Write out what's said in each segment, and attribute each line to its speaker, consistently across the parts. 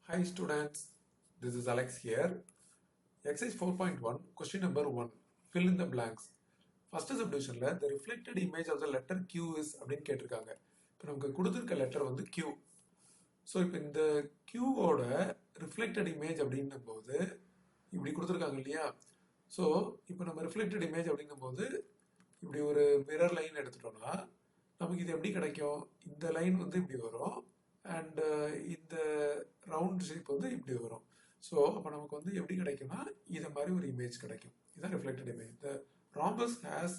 Speaker 1: Hi students, this is Alex here. Exercise 4.1, question number 1. Fill in the blanks. First subdivisionல the reflected image of the letter Q is அப்படின்னு கேட்டிருக்காங்க. இப்போ நமக்கு கொடுத்துருக்க letter வந்து Q. So இப்போ இந்த Qவோட reflected image அப்படின்னும் போது இப்படி கொடுத்துருக்காங்க இல்லையா? ஸோ இப்போ நம்ம reflected image அப்படின்னும் போது இப்படி ஒரு மிரர் லைன் எடுத்துட்டோம்னா நமக்கு இது எப்படி கிடைக்கும்? இந்த லைன் வந்து இப்படி வரும் அண்ட் இந்த ரவுண்ட் ஷேப் வந்து இப்படி வரும். ஸோ அப்போ நமக்கு வந்து எப்படி கிடைக்கும்னா இதை மாதிரி ஒரு இமேஜ் கிடைக்கும். இதுதான் reflected image. The rhombus has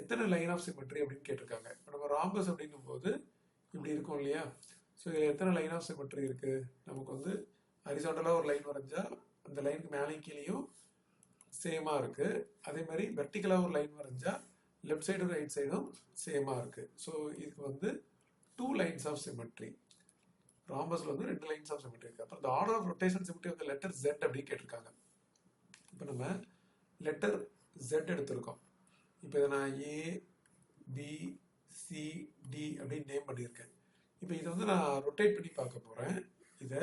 Speaker 1: எத்தனை லைன் ஆஃப் சிமெட்ரி அப்படின்னு கேட்டிருக்காங்க. இப்போ நம்ம ராம்பஸ் அப்படின்னும் போது இப்படி இருக்கும் இல்லையா? ஸோ இதில் எத்தனை லைன் ஆஃப் சிமெட்ரி இருக்கு? நமக்கு வந்து ஹரிசாண்டலாக ஒரு லைன் வரைஞ்சா அந்த லைனுக்கு மேலே கீழேயும் சேமாக இருக்கு. அதே மாதிரி வெர்டிக்கலாக ஒரு லைன் வரைஞ்சா லெஃப்ட் சைடும் ரைட் சைடும் சேமாக இருக்கு. ஸோ இதுக்கு வந்து 2 லைன்ஸ் ஆஃப் சிமெட்ரி. ராம்பஸ்ல வந்து 2 லைன்ஸ் ஆஃப் சிமெட்ரி இருக்கு. அப்புறம் the order of rotation symmetry of the letter Z அப்படின்னு கேட்டிருக்காங்க. இப்போ நம்ம லெட்டர் Z எடுத்திருக்கோம். இப்போ இதை நான் A B C D அப்படின்னு நேம் பண்ணியிருக்கேன். இப்போ இதை வந்து நான் ரொட்டேட் பண்ணி பார்க்க போறேன். இதை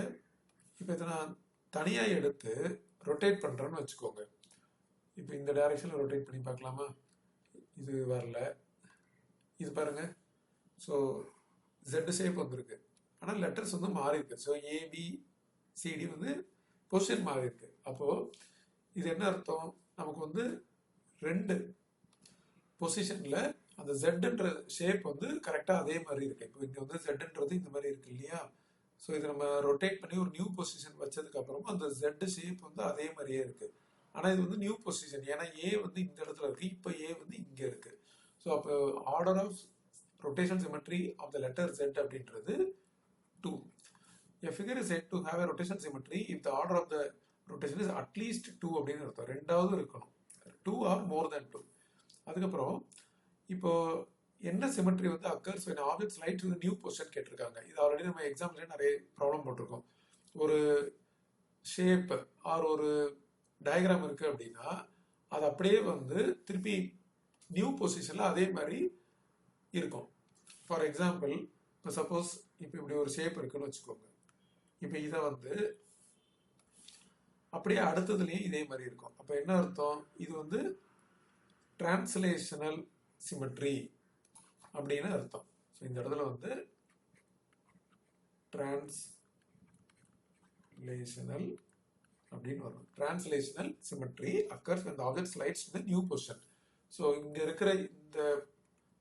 Speaker 1: இப்போ இதை நான் தனியாக எடுத்து ரொட்டேட் பண்றேன்னு வச்சுக்கோங்க. இப்போ இந்த டைரக்ஷன்ல ரொட்டேட் பண்ணி பார்க்கலாமா? இது வரல. இது பாருங்க. ஸோ Z ஷேப் வந்திருக்கு. ஆனால் லெட்டர்ஸ் வந்து மாறி இருக்கு. ஸோ ஏபிசிடி வந்து பொசிஷன் மாறி இருக்கு. அப்போ இது என்ன அர்த்தம்? நமக்கு வந்து 2 பொசிஷன்ல அந்த ஜெட்ன்ற ஷேப் வந்து கரெக்டாக அதே மாதிரி இருக்கு. இப்போ இங்கே வந்து ஜெட்ன்றது இந்த மாதிரி இருக்கு இல்லையா? ஸோ இதை நம்ம ரொட்டேட் பண்ணி ஒரு நியூ பொசிஷன் வச்சதுக்கு அப்புறமா அந்த ஜெட் ஷேப் வந்து அதே மாதிரியே இருக்கு. ஆனால் இது வந்து நியூ பொசிஷன். ஏன்னா ஏ வந்து இந்த இடத்துல இருக்கு, இப்போ ஏ வந்து இங்கே இருக்கு. ஸோ அப்போ order of rotation symmetry of the letter Z அப்படின்றது 2. A figure is said to have a rotation symmetry if the order of the rotation is at least 2 அப்படின்னு அர்த்தம். ரெண்டாவது இருக்கணும். 2 or more than 2. அதுக்கப்புறம் இப்போ என்ன சிமெட்ரி வந்து occurs when object slides to the new position கேட்டிருக்காங்க. இது ஆல்ரெடி நம்ம எக்ஸாம்ல நிறைய ப்ராப்ளம் போட்டிருக்கோம். ஒரு ஷேப் ஆர் ஒரு டயக்ராம் இருக்கு அப்படின்னா அது அப்படியே வந்து திருப்பி நியூ பொசிஷன்ல அதே மாதிரி இருக்கும். ஃபார் எக்ஸாம்பிள் இப்போ சப்போஸ் இப்போ இப்படி ஒரு ஷேப் இருக்குன்னு வச்சுக்கோங்க. இப்போ இதை வந்து அப்படியே அடுத்ததுலேயும் இதே மாதிரி இருக்கும். அப்போ என்ன அர்த்தம்? இது வந்து டிரான்ஸ்லேஷனல் சிமெட்ரி அப்படின்னு அர்த்தம். ஸோ இந்த இடத்துல வந்து டிரான்ஸ்லேஷனல் அப்படின்னு வரும். Translational symmetry occurs when the object slides to the new position. So இங்க இருக்கிற இந்த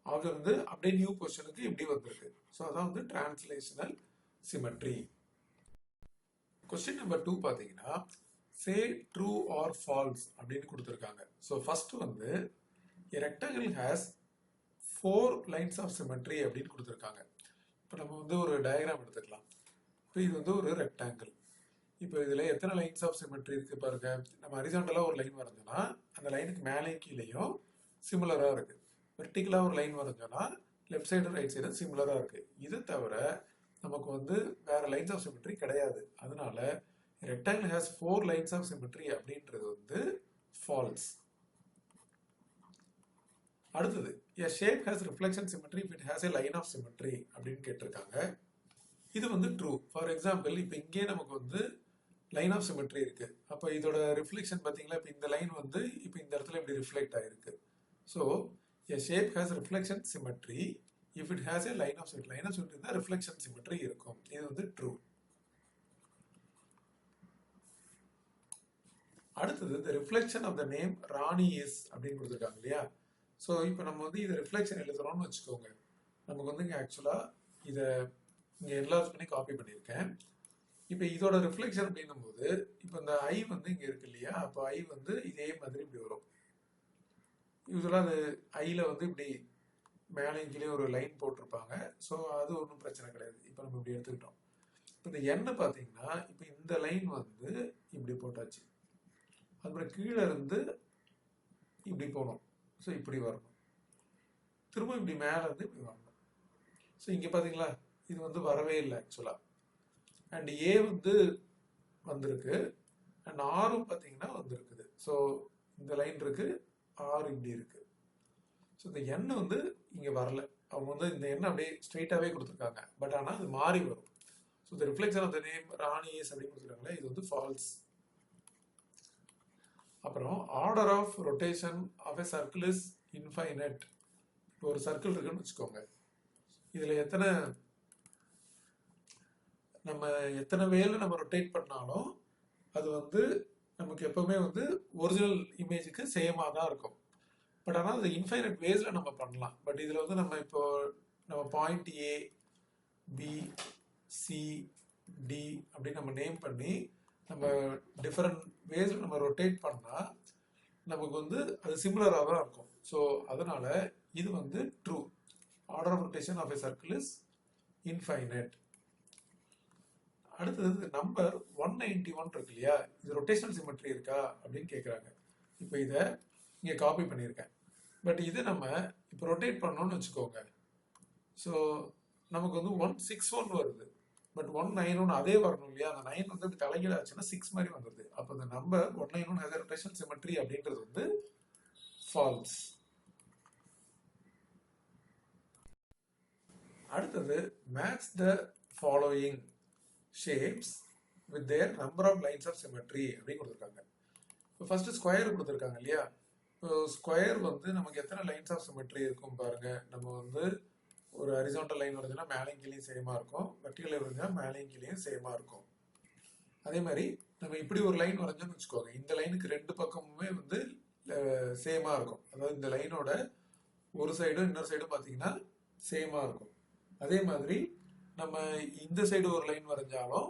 Speaker 1: ஆப்ஜெக்ட் வந்து அப்படியே நியூ பொசிஷனுக்கு இப்படி வந்திருக்கு. ஸோ அதான் வந்து டிரான்ஸ்லேஷனல் சிமெட்ரி. கொஸ்டின் நம்பர் 2 பார்த்தீங்கன்னா சே ட்ரூ ஆர் ஃபால்ஸ் அப்படின்னு கொடுத்துருக்காங்க. ஸோ ஃபர்ஸ்ட் வந்து rectangle has 4 lines of symmetry அப்படின்னு கொடுத்துருக்காங்க. இப்போ நம்ம வந்து ஒரு டயக்ராம் எடுத்துக்கலாம். இப்போ இது வந்து ஒரு ரெக்டாங்கிள். இப்போ இதில் எத்தனை லைன்ஸ் ஆஃப் சிமெட்ரி இருக்கு பாருங்க. நம்ம ஹரிசாண்டலாக ஒரு லைன் வரைஞ்சோம்னா அந்த லைனுக்கு மேலே கீழேயும் சிமிலராக இருக்கு. வெர்டிகலாக ஒரு லைன் வரைஞ்சோம்னா லெஃப்ட் சைடு ரைட் சைடு சிமிலராக இருக்கு. இதை தவிர நமக்கு வந்து வேற லைன்ஸ் ஆஃப் சிமெட்ரி கிடையாது. அதனால rectangle has 4 lines of symmetry அப்படின்றது வந்து ஃபால்ஸ். அடுத்தது a shape has reflection symmetry if it has a line of symmetry அப்படின்னு கேட்டிருக்காங்க. இது வந்து ட்ரூ. ஃபார் எக்ஸாம்பிள் இப்போ இங்கே நமக்கு வந்து லைன் ஆஃப் சிமெட்ரி இருக்கு. அப்போ இதோட ரிஃப்ளெக்ஷன் பார்த்தீங்களா? இப்போ இந்த லைன் வந்து இப்போ இந்த இடத்துல இப்படி ரிஃப்ளெக்ட் ஆயிருக்கு. So a shape has reflection symmetry if it has a line of symmetry. Line of symmetry தான் ரிஃப்ளெக்ஷன் சிமெட்ரி இருக்கும். இது வந்து ட்ரூ. அடுத்தது the reflection of the name Rani is அப்படின்னு கொடுத்துருக்காங்க இல்லையா? ஸோ இப்போ நம்ம வந்து இதை ரிஃப்ளெக்ஷன் எழுதுறோம்னு வச்சுக்கோங்க. நமக்கு வந்து இங்கே ஆக்சுவலாக இதை இங்கே என்லார்ஜ் பண்ணி காப்பி பண்ணியிருக்கேன். இப்போ இதோட ரிஃப்ளெக்ஷன் அப்படின்னும் போது இப்போ இந்த ஐ வந்து இங்கே இருக்கு இல்லையா? அப்போ ஐ வந்து இதே மாதிரி இப்படி வரும். யூஸ்வலாக அது ஐயில் வந்து இப்படி மேலே கீழே ஒரு லைன் போட்டிருப்பாங்க. ஸோ அது ஒன்றும் பிரச்சனை கிடையாது. இப்போ நம்ம இப்படி எடுத்துக்கிட்டோம். இப்போ இந்த எண்ணெய் பார்த்தீங்கன்னா இப்போ இந்த லைன் வந்து இப்படி போட்டாச்சு. அதுக்கப்புறம் கீழே இருந்து இப்படி போகணும். ஸோ இப்படி வரணும். திரும்ப இப்படி மேலே இருந்து இப்படி வரணும். ஸோ இங்கே பார்த்தீங்களா இது வந்து வரவே இல்லை ஆக்சுவலாக. அண்ட் ஏ வந்து வந்திருக்கு அண்ட் ஆரும் பார்த்தீங்கன்னா வந்திருக்குது. ஸோ இந்த லைன் இருக்கு, ஆர் இப்படி இருக்கு. ஸோ இந்த எண்ணெய் வந்து இங்கே வரல. அவங்க வந்து இந்த எண்ணெய் அப்படியே ஸ்ட்ரெயிட்டாகவே கொடுத்துருக்காங்க. பட் ஆனால் அது மாறி வரும். So so the reflection of the name Rani is அப்படின்னு கொடுத்துருக்காங்களே, இது வந்து ஃபால்ஸ். அப்புறம் order of rotation of a circle is infinite. இப்போ ஒரு சர்க்கிள் இருக்குன்னு வச்சுக்கோங்க, இதுல எத்தனை வேலை நம்ம ரொட்டேட் பண்ணாலும் அது வந்து நமக்கு எப்பவுமே வந்து ஒரிஜினல் இமேஜுக்கு சேமாக தான் இருக்கும். பட் ஆனால் அது இன்ஃபைனட் வேஸில் நம்ம பண்ணலாம். பட் இதில் வந்து நம்ம point A B C D அப்படின்னு நம்ம நேம் பண்ணி நம்ம டிஃப்ரெண்ட் வேஸில் நம்ம ரொட்டேட் பண்ணால் நமக்கு வந்து அது சிமிலராக தான் இருக்கும். ஸோ அதனால இது வந்து true. Order of rotation of a circle is infinite. அடுத்தது நம்பர் 191 இருக்கு இல்லையா, இது ரொட்டேஷனல் சிமெட்ரி இருக்கா அப்படின்னு கேட்குறாங்க. இப்போ இதை இங்கே காப்பி பண்ணியிருக்கேன். பட் இது நம்ம இப்போ ரொட்டேட் பண்ணோம்னு வச்சுக்கோங்க. ஸோ நமக்கு வந்து 161 வருது. பட் 191 அதே வரணும் இல்லையா, அந்த 9 வந்து இப்படி தலைகீழ ஆச்சுன்னா 6 மாதிரி வந்துடுது. அப்போ இந்த number 191 has a rotational symmetry அப்படின்றது வந்து ஃபால்ஸ். அடுத்தது match the following shapes with their number of lines of symmetry அப்படின்னு கொடுத்துருக்காங்க. இப்போ ஃபர்ஸ்ட் ஸ்கொயர் கொடுத்துருக்காங்க இல்லையா. இப்போ ஸ்கொயர் வந்து நமக்கு எத்தனை லைன்ஸ் ஆஃப் சிமெட்ரி இருக்கும் பாருங்க. நம்ம வந்து ஒரு ஹரிசாண்டல் லைன் வரைஞ்சோம்னா மேலையும் கீழையும் சேமா இருக்கும், வெர்டிகல் லைன் வரைஞ்சா மேலையும் கீழையும் சேமா இருக்கும். அதே மாதிரி நம்ம இப்படி ஒரு லைன் வரைஞ்சோம்னு வச்சுக்கோங்க, இந்த லைனுக்கு ரெண்டு பக்கமுமே வந்து சேமா இருக்கும். அதாவது இந்த லைனோட ஒரு சைடும் இன்னொரு சைடும் பார்த்தீங்கன்னா சேமா இருக்கும். அதே மாதிரி நம்ம இந்த சைடு ஒரு லைன் வரைஞ்சாலும்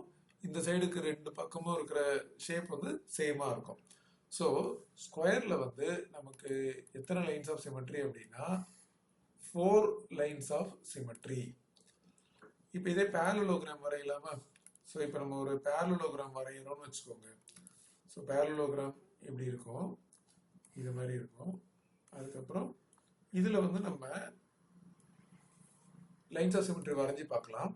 Speaker 1: இந்த சைடுக்கு ரெண்டு பக்கமும் இருக்கிற ஷேப் வந்து சேமா இருக்கும். ஸோ ஸ்கொயர்ல வந்து நமக்கு எத்தனை லைன்ஸ் ஆஃப் சிமெட்ரி அப்படின்னா 4 லைன்ஸ் ஆஃப் சிமெட்ரி. இப்போ இதே பேரலோகிராம் வரையலாமா? ஸோ இப்போ நம்ம ஒரு பேரலோகிராம் வரைகிறோம்னு வச்சுக்கோங்க. ஸோ பேரலோகிராம் எப்படி இருக்கும், இது மாதிரி இருக்கும். அதுக்கப்புறம் இதில் வந்து நம்ம லைன்ஸ் ஆஃப் சிமெட்ரி வரைஞ்சி பார்க்கலாம்.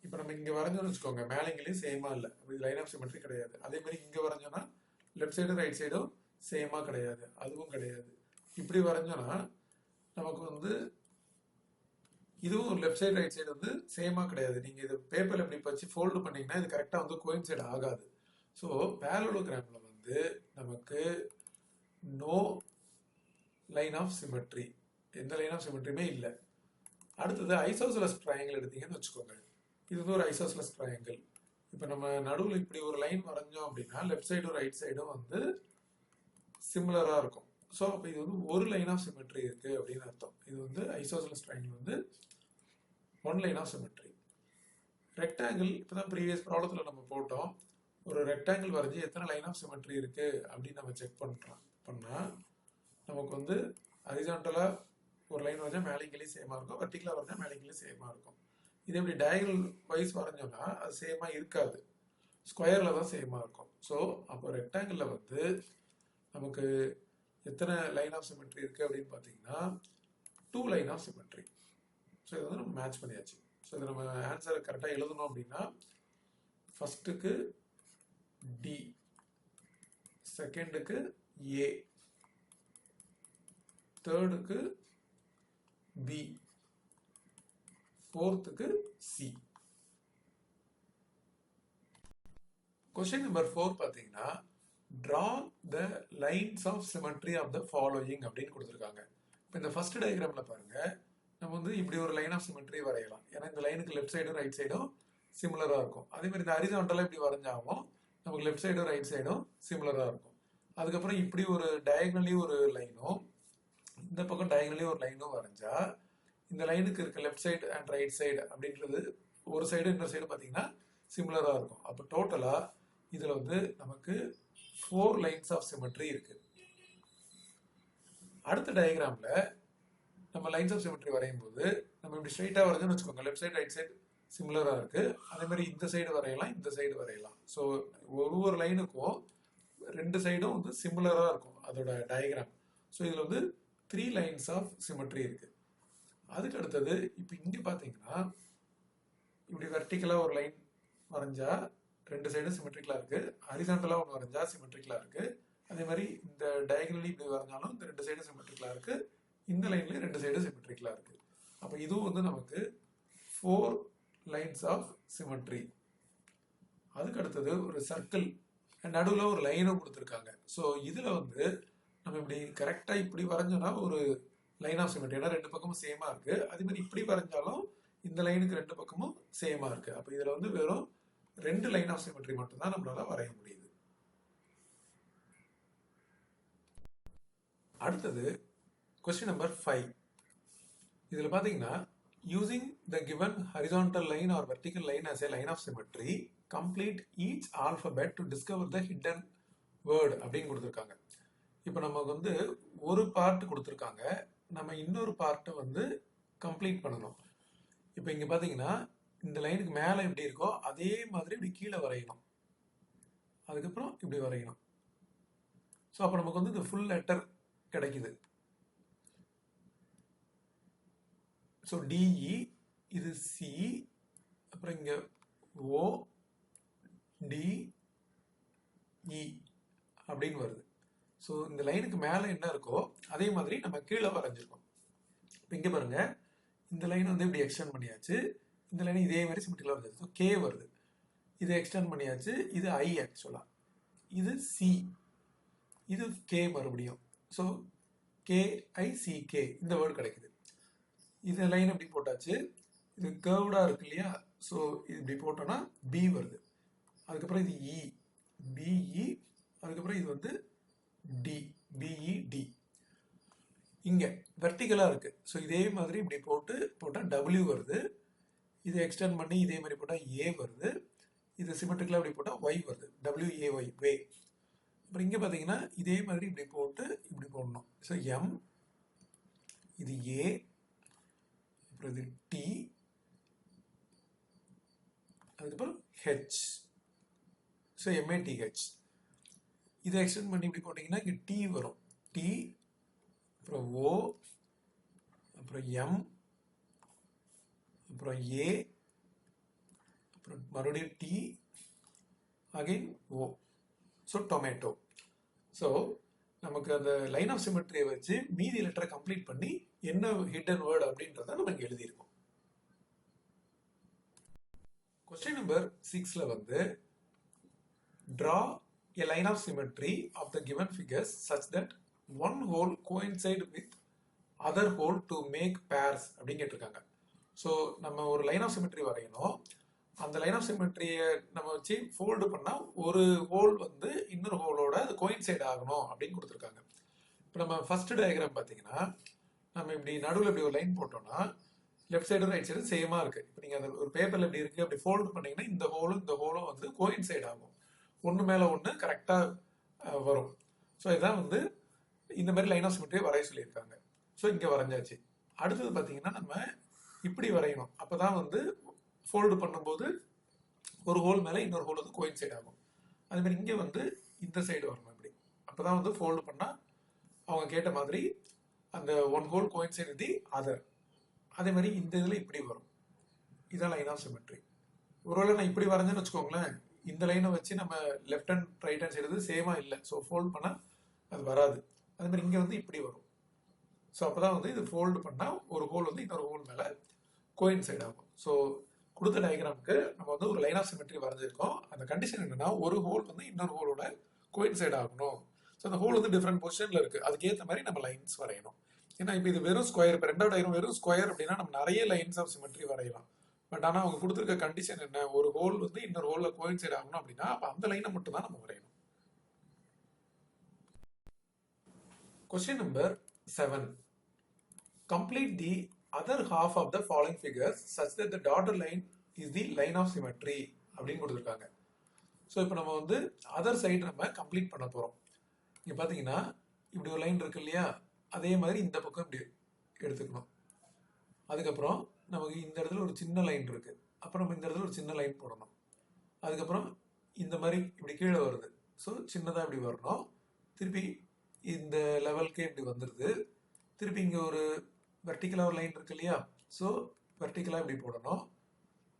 Speaker 1: இப்போ நம்ம இங்கே வரைஞ்சோம்னு வச்சுக்கோங்க, மேலேங்களையும் சேமா இல்லை, இது லைன் ஆஃப் சிமெட்ரி கிடையாது. அதே மாதிரி இங்கே வரைஞ்சோன்னா லெஃப்ட் சைடும் ரைட் சைடும் சேமா கிடையாது, அதுவும் கிடையாது. இப்படி வரைஞ்சோன்னா நமக்கு வந்து இதுவும் லெஃப்ட் சைடு ரைட் சைடு வந்து சேமா கிடையாது. நீங்கள் இது பேப்பரில் இப்படி வச்சு ஃபோல்டு பண்ணீங்கன்னா இது கரெக்டாக வந்து கோயின்சைட் ஆகாது. ஸோ பேரலோகிராம்ல வந்து நமக்கு நோ லைன் ஆஃப் சிமெட்ரி, எந்த லைன் ஆஃப் சிமெட்ரியுமே இல்லை. அடுத்தது ஐசோசெலஸ் ட்ரையாங்கிள் எடுத்தீங்கன்னு வச்சுக்கோங்க, இது வந்து ஒரு ஐசோசெலஸ் ட்ரையாங்கிள். இப்போ நம்ம நடுவில் இப்படி ஒரு லைன் வரைஞ்சோம் அப்படின்னா லெஃப்ட் சைடும் ரைட் சைடும் வந்து சிமிலராக இருக்கும். ஸோ அப்போ இது வந்து ஒரு லைன் ஆஃப் சிமெட்ரி இருக்கு அப்படின்னு அர்த்தம். இது வந்து ஐசோசெலஸ் ட்ரையாங்கிள் வந்து one line of symmetry. Rectangle இப்போ தான் ப்ரீவியஸ் ப்ராப்ளத்தில் நம்ம போட்டோம், ஒரு ரெக்டாங்கிள் வரைஞ்சி எத்தனை லைன் ஆஃப் சிமெட்ரி இருக்கு அப்படின்னு நம்ம செக் பண்ணால் நமக்கு வந்து ஹரிசாண்டலாக ஒரு லைன் வரைஞ்சா மேலேங்களையும் சேமா இருக்கும், வெர்டிகலாக வரைஞ்சா மேலேங்களையும் சேமா இருக்கும். இது எப்படி டயகனல் வைஸ் வரைஞ்சோம்னா அது சேமா இருக்காது, ஸ்கொயரில் தான் சேமா இருக்கும். ஸோ அப்போ ரெக்டாங்கிளில் வந்து நமக்கு எத்தனை லைன் ஆஃப் சிமெட்ரி இருக்கு அப்படின்னு பார்த்தீங்கன்னா 2 லைன் ஆஃப் சிமெட்ரி. ஸோ இதை வந்து நம்ம மேட்ச் பண்ணியாச்சு. ஸோ இதை நம்ம ஆன்சர் கரெக்டாக எழுதணும் அப்படின்னா ஃபர்ஸ்ட்டுக்கு டி, செகண்டுக்கு ஏ, தேர்டுக்கு பி, ஃபோர்த்துக்கு சி. கொஸ்டின் நம்பர் 4 பார்த்தீங்கன்னா draw the lines of symmetry of the following அப்படின்னு கொடுத்துருக்காங்க. இப்போ இந்த ஃபர்ஸ்ட் டயக்ராமில் பாருங்க, நம்ம வந்து இப்படி ஒரு லைன் ஆஃப் சிமெட்ரி வரையலாம். ஏன்னா இந்த லைனுக்கு லெஃப்ட் சைடும் ரைட் சைடும் சிமிலராக இருக்கும். அதே மாதிரி இந்த ஹரிசாண்டலாக இப்படி வரைஞ்சாலும் நமக்கு லெஃப்ட் சைடும் ரைட் சைடும் சிமிலராக இருக்கும். அதுக்கப்புறம் இப்படி ஒரு டயக்னலி ஒரு லைனும் இந்த பக்கம் டயக்னலி ஒரு லைனும் வரைஞ்சா இந்த லைனுக்கு இருக்க left side and right side அப்படின்றது ஒரு சைடு இன்னொரு சைடு பார்த்தீங்கன்னா சிமிலராக இருக்கும். அப்போ டோட்டலாக இதில் வந்து நமக்கு 4 லைன்ஸ் ஆஃப் சிமெட்ரி இருக்கு. அடுத்த டயக்ராம்ல நம்ம லைன்ஸ் ஆஃப் சிமெட்ரி வரையும் போது நம்ம இப்படி ஸ்ட்ரைட்டாக வரைஞ்சோம்னு வச்சுக்கோங்க, லெஃப்ட் சைடு ரைட் சைடு சிமிலராக இருக்கு. அதே மாதிரி இந்த சைடு வரையலாம், இந்த சைடு வரையலாம். ஸோ ஒரு லைனுக்கும் ரெண்டு சைடும் வந்து சிமிலராக இருக்கும் அதோட டயக்ராம். ஸோ இதில் வந்து 3 லைன்ஸ் ஆஃப் சிமெட்ரி இருக்கு. அதுக்கு அடுத்தது இப்போ இங்கே பார்த்தீங்கன்னா இப்படி வெர்டிக்கலாக ஒரு லைன் வரைஞ்சா ரெண்டு சைடும் சிமெட்ரிக்கலாக இருக்கு, ஹரிசாண்டலாக ஒன்று வரைஞ்சா சிமெட்ரிக்கலாக இருக்கு. அதே மாதிரி இந்த டயகனலி இப்படி வரைஞ்சாலும் இந்த ரெண்டு சைடும் சிமெட்ரிக்கலாக இருக்கு, இந்த லைன்லேயும் ரெண்டு சைடும் சிமெட்ரிக்கலாக இருக்கு. அப்போ இதுவும் வந்து நமக்கு 4 லைன்ஸ் ஆஃப் சிமெட்ரி. அதுக்கு அடுத்தது ஒரு சர்க்கிள், நடுவில் ஒரு லைனும் கொடுத்துருக்காங்க. ஸோ இதில் வந்து நம்ம இப்படி கரெக்டாக இப்படி வரைஞ்சோன்னா ஒரு லைன் ஆஃப் சிமெட்ரி, ஏன்னா ரெண்டு பக்கமும் சேமாக இருக்குது. அதே மாதிரி இப்படி வரைஞ்சாலும் இந்த லைனுக்கு ரெண்டு பக்கமும் சேமாக இருக்குது. அப்போ இதில் வந்து வெறும் 2 லைன் ஆஃப் சிமெட்ரி மட்டும்தான் நம்மளால வரைய முடியுது. அடுத்தது கொஸ்டின் நம்பர் 5. இதில் பார்த்தீங்கன்னா using the given horizontal line or vertical line as a line of symmetry, complete each alphabet to discover the hidden word அப்படின்னு கொடுத்துருக்காங்க. இப்போ நமக்கு வந்து ஒரு பார்ட் கொடுத்துருக்காங்க, நம்ம இன்னொரு பார்ட்டை வந்து கம்ப்ளீட் பண்ணணும். இப்போ இங்கே பார்த்தீங்கன்னா இந்த லைனுக்கு மேலே எப்படி இருக்கோ அதே மாதிரி இப்படி கீழே வரையணும், அதுக்கப்புறம் இப்படி வரையணும். ஸோ அப்போ நமக்கு வந்து இந்த ஃபுல் லெட்டர் கிடைக்குது. ஸோ டிஇ, இது சி, அப்புறம் இங்கே ஓ டிஇ அப்படின்னு வருது. ஸோ இந்த லைனுக்கு மேலே என்ன இருக்கோ அதே மாதிரி நம்ம கீழே வரைஞ்சிருக்கோம். இப்போ இங்கே பாருங்க, இந்த லைன் வந்து இப்படி எக்ஸ்டெண்ட் பண்ணியாச்சு, இந்த லைன் இதே மாதிரி சிமெட்ரிக்கலாக வருது. ஸோ கே வருது, இதை எக்ஸ்டெண்ட் பண்ணியாச்சு, இது ஐ ஆக்சுவலாக, இது சி, இது கே மறுபடியும். ஸோ கேஐசிகே இந்த வேர்டு கிடைக்குது. இந்த லைன் இப்படி போட்டாச்சு, இது கர்வ்டாக இருக்கு இல்லையா, ஸோ இது இப்படி போட்டோன்னா பி வருது. அதுக்கப்புறம் இது இ, பிஇ, அதுக்கப்புறம் இது வந்து டி, பிஇடி. இங்கே வெர்டிகலாக இருக்குது, ஸோ இதே மாதிரி இப்படி போட்டால் டபிள்யூ வருது. இதை எக்ஸ்டெண்ட் பண்ணி இதே மாதிரி போட்டால் ஏ வருது. இது சிமெட்ரிக்கலாக இப்படி போட்டால் ஒய் வருது, டபிள்யூஏஒய் வே. அப்புறம் இங்கே பார்த்தீங்கன்னா இதே மாதிரி இப்படி போட்டு இப்படி போடணும். ஸோ எம், இது ஏ, அப்புறம் இது டி, அதுக்கப்புறம் ஹெச், ஸோ எம்ஏடிஹெச். இதை எக்ஸ்டெண்ட் பண்ணி இப்படி போட்டிங்கன்னா இங்கே டி வரும், டி, அப்புறம் ஓ, அப்புறம் எம், அப்புறம் ஏ, அப்புறம் மறுபடியும் டி, அகைன் ஓ, ஸோ டொமேட்டோ. ஸோ நமக்கு அந்த லைன் ஆஃப் சிமெட்ரியை வச்சு மீதி லெட்டரை கம்ப்ளீட் பண்ணி என்ன ஹிடன் வேர்டு அப்படின்றத நம்ம இங்கே எழுதியிருக்கோம். கொஸ்டின் நம்பர் 6ல வந்து draw a line of symmetry of the given figures such that one hole coincide with other hole to make pairs அப்படின்னு கேட்டிருக்காங்க. ஸோ நம்ம ஒரு லைன் ஆஃப் சிமெட்ரி வரையணும், அந்த லைன் ஆஃப் சிமெட்ரியை நம்ம வச்சு ஃபோல்டு பண்ணால் ஒரு ஹோல் வந்து இன்னொரு ஹோலோட அது கோயின்சைட் ஆகணும் அப்படின்னு கொடுத்துருக்காங்க. இப்போ நம்ம ஃபர்ஸ்ட் டயக்ராம் பார்த்தீங்கன்னா நம்ம இப்படி நடுவில் இப்படி ஒரு லைன் போட்டோம்னா லெஃப்ட் சைடு ரைட் சைடு சேமாக இருக்குது. இப்போ நீங்கள் அந்த ஒரு பேப்பரில் இப்படி இருக்குது அப்படி ஃபோல்டு பண்ணிங்கன்னா இந்த ஹோலும் வந்து கோயின்சைட் ஆகும், ஒன்று மேலே ஒன்று கரெக்டாக வரும். ஸோ இதுதான் வந்து இந்த மாதிரி லைன் ஆஃப் சிமெட்ரியை வரைய சொல்லியிருக்காங்க. ஸோ இங்கே வரைஞ்சாச்சு. அடுத்தது பார்த்தீங்கன்னா நம்ம இப்படி வரையணும், அப்போ தான் வந்து ஃபோல்டு பண்ணும்போது ஒரு ஹோல் மேலே இன்னொரு ஹோல் வந்து கோயின்சைட் ஆகும். அதேமாதிரி இங்கே வந்து இந்த சைடு வரணும் இப்படி, அப்போ தான் வந்து ஃபோல்டு பண்ணால் அவங்க கேட்ட மாதிரி அந்த one whole coincide with the other. அதே மாதிரி இந்த இதில் இப்படி வரும், இதான் லைன் ஆஃப் சிமெட்ரி. ஒருவேளை நான் இப்படி வரைஞ்சேன்னு வச்சுக்கோங்களேன், இந்த லைனை வச்சு நம்ம left hand right hand side சேமாக இல்லை, ஸோ ஃபோல்ட் பண்ணால் அது வராது. அதே மாதிரி இங்கே வந்து இப்படி வரும். ஸோ அப்போ தான் வந்து இது ஃபோல்டு பண்ணால் ஒரு ஹோல் வந்து இன்னொரு ஹோல் மேலே கோயின்சைட் ஆகும். ஸோ கொடுத்த டயக்ராமுக்கு நம்ம வந்து ஒரு லைன் ஆஃப் சிமெட்ரி வரைஞ்சிருக்கோம். அந்த கண்டிஷன் என்னன்னா ஒரு ஹோல் வந்து இன்னொரு ஹோலோட கோயின்சைட் ஆகணும். ஸோ அந்த ஹோல் வந்து டிஃப்ரெண்ட் பொசிஷனில் இருக்குது, அதுக்கேற்ற மாதிரி நம்ம லைன்ஸ் வரையணும். ஏன்னா இப்போ இது வெறும் ஸ்கொயர், இப்போ ரெண்டாவது டயக்ராம் வெறும் ஸ்கொயர் அப்படின்னா நம்ம நிறைய லைன்ஸ் ஆஃப் சிமெட்ரி வரையலாம். பட் ஆனால் அவங்க கொடுத்துருக்க கண்டிஷன் என்ன, ஒரு ஹோல் வந்து இன்னொரு ஹோலில் கோயின்சைட் ஆகணும் அப்படின்னா அப்போ அந்த லைனை மட்டும் தான் நம்ம வரையணும். Question number 7. Complete the other half of the following figures such that the dotted line is the line of symmetry அப்படின்னு கொடுத்துருக்காங்க. ஸோ இப்போ நம்ம வந்து அதர் சைடு நம்ம கம்ப்ளீட் பண்ண போகிறோம். இங்கே பார்த்தீங்கன்னா இப்படி ஒரு லைன் இருக்கு இல்லையா, அதே மாதிரி இந்த பக்கம் இப்படி எடுத்துக்கணும். அதுக்கப்புறம் நமக்கு இந்த இடத்துல ஒரு சின்ன லைன் இருக்குது, அப்புறம் நம்ம இந்த இடத்துல ஒரு சின்ன லைன் போடணும். அதுக்கப்புறம் இந்த மாதிரி இப்படி கீழே வருது, ஸோ சின்னதாக இப்படி வரணும். திருப்பி இந்த லெவலுக்கே இப்படி வந்துடுது. திருப்பி இங்கே ஒரு வெர்டிக்கலாக ஒரு லைன் இருக்கு இல்லையா, ஸோ வெர்டிக்கலாக இப்படி போடணும்.